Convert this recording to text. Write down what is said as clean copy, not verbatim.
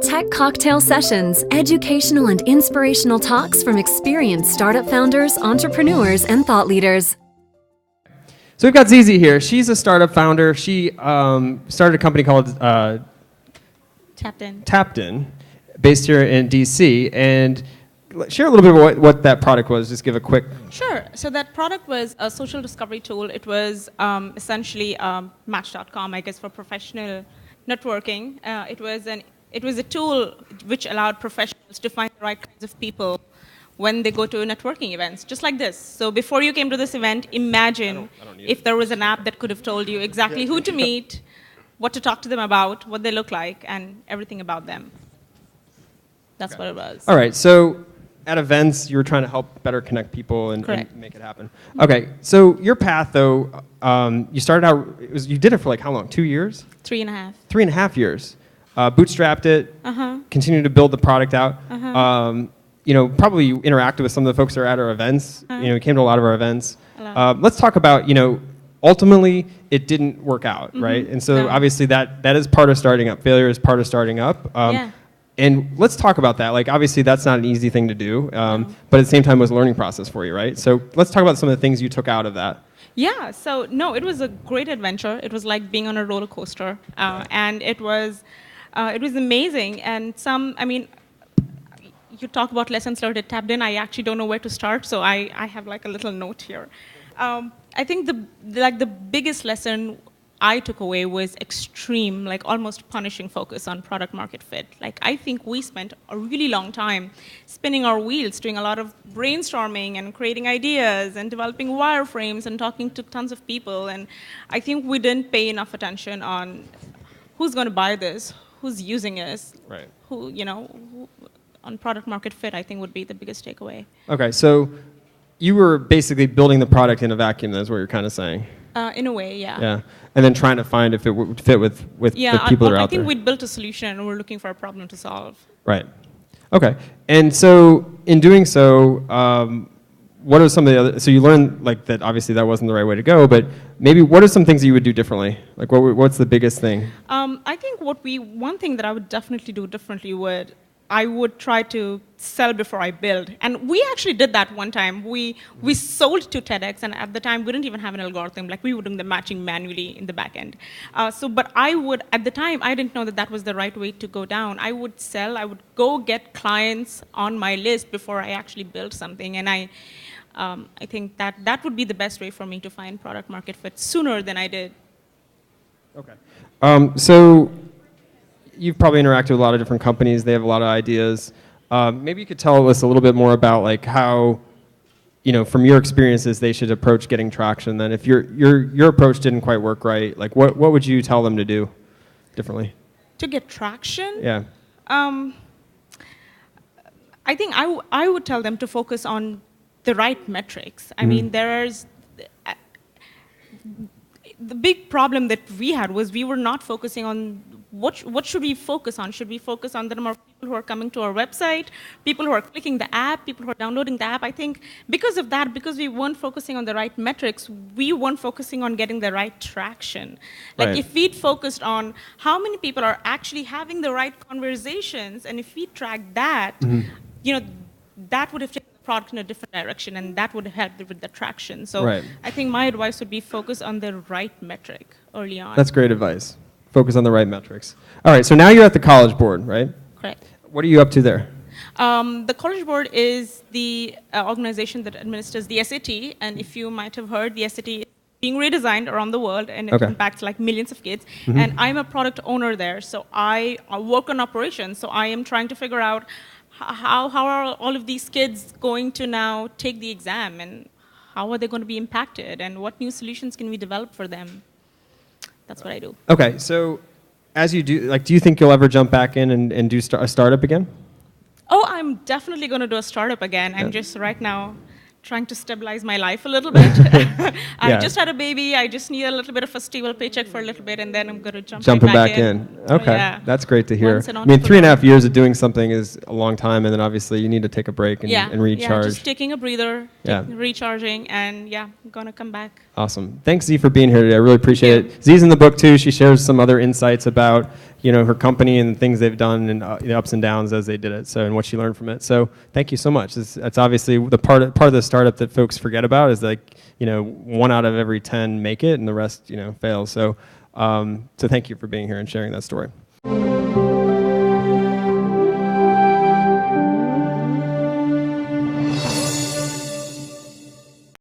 Tech Cocktail Sessions, educational and inspirational talks from experienced startup founders, entrepreneurs, and thought leaders. So we've got Zizi here. She's a startup founder. She started a company called Tapped In, based here in DC. And share a little bit about what that product was. Just give a quick. Sure. So that product was a social discovery tool. It was essentially Match.com, I guess, for professional networking. It was a tool which allowed professionals to find the right kinds of people when they go to networking events, just like this. So before you came to this event, imagine if there was an app that could have told you exactly who to meet, what to talk to them about, what they look like, and everything about them. That's what it was. All right. So at events, you were trying to help better connect people and make it happen. Okay. So your path, though, you started out. You did it for like how long? 2 years? 3.5. 3.5 years. Bootstrapped it. Continued to build the product out. Probably you interacted with some of the folks that are at our events. You came to a lot of our events. Let's talk about, ultimately it didn't work out, right? And so obviously that is part of starting up. Failure is part of starting up. And let's talk about that. Like, obviously that's not an easy thing to do, but at the same time it was a learning process for you, right? So let's talk about some of the things you took out of that. Yeah, so no, it was a great adventure. It was like being on a roller coaster. And it was amazing. And you talk about lessons learned at Tapped In. I actually don't know where to start, so I have like a little note here. I think the biggest lesson I took away was extreme, like almost punishing focus on product market fit. Like, I think we spent a really long time spinning our wheels, doing a lot of brainstorming and creating ideas and developing wireframes and talking to tons of people. And I think we didn't pay enough attention on who's going to buy this, who's using this, right? On product market fit, I think would be the biggest takeaway. Okay, so you were basically building the product in a vacuum, that's what you're kind of saying. In a way, yeah. Yeah, and then trying to find if it would fit with the people that are out there. I think we'd built a solution and we're looking for a problem to solve. Right. Okay, and so in doing so, what are some of the other, so you learned like that obviously that wasn't the right way to go, but maybe what are some things that you would do differently? Like what's the biggest thing? I think one thing that I would definitely do differently I would try to sell before I build. And we actually did that one time. We sold to TEDx, and at the time, we didn't even have an algorithm. Like, we were doing the matching manually in the back end. But at the time, I didn't know that was the right way to go down. I would go get clients on my list before I actually built something. And I think that would be the best way for me to find product market fit sooner than I did. Okay. So you've probably interacted with a lot of different companies. They have a lot of ideas. Maybe you could tell us a little bit more about like how, from your experiences, they should approach getting traction. Then, if your approach didn't quite work right, like what would you tell them to do differently? To get traction? Yeah. I think I would tell them to focus on the right metrics. I mean, the big problem that we had was we were not focusing on what should we focus on? Should we focus on the number of people who are coming to our website, people who are clicking the app, people who are downloading the app? I think because of that, because we weren't focusing on the right metrics, we weren't focusing on getting the right traction. Like, if we'd focused on how many people are actually having the right conversations, and if we tracked that, that would have taken the product in a different direction, and that would have helped with the traction. So I think my advice would be focus on the right metric early on. That's great advice. Focus on the right metrics. All right, so now you're at the College Board, right? Correct. What are you up to there? The College Board is the organization that administers the SAT, and if you might have heard, the SAT is being redesigned around the world, and it impacts like millions of kids. And I'm a product owner there, so I work on operations, so I am trying to figure out how are all of these kids going to now take the exam, and how are they going to be impacted, and what new solutions can we develop for them? That's what I do. Okay, so as you do, like, do you think you'll ever jump back in and do a startup again? Oh, I'm definitely going to do a startup again. I'm just right now trying to stabilize my life a little bit. I just had a baby. I just need a little bit of a stable paycheck for a little bit, and then I'm going to jump back in. Okay, that's great to hear. I mean, 3.5 years of doing something is a long time, and then obviously you need to take a break and recharge. Yeah, just taking a breather, recharging, and I'm going to come back. Awesome. Thanks, Z, for being here today. I really appreciate it. Z's in the book, too. She shares some other insights about her company and the things they've done and the ups and downs as they did it. So, and what she learned from it. So, thank you so much. It's obviously the part of the startup that folks forget about is like, 1 out of every 10 make it and the rest, fails. So, so thank you for being here and sharing that story.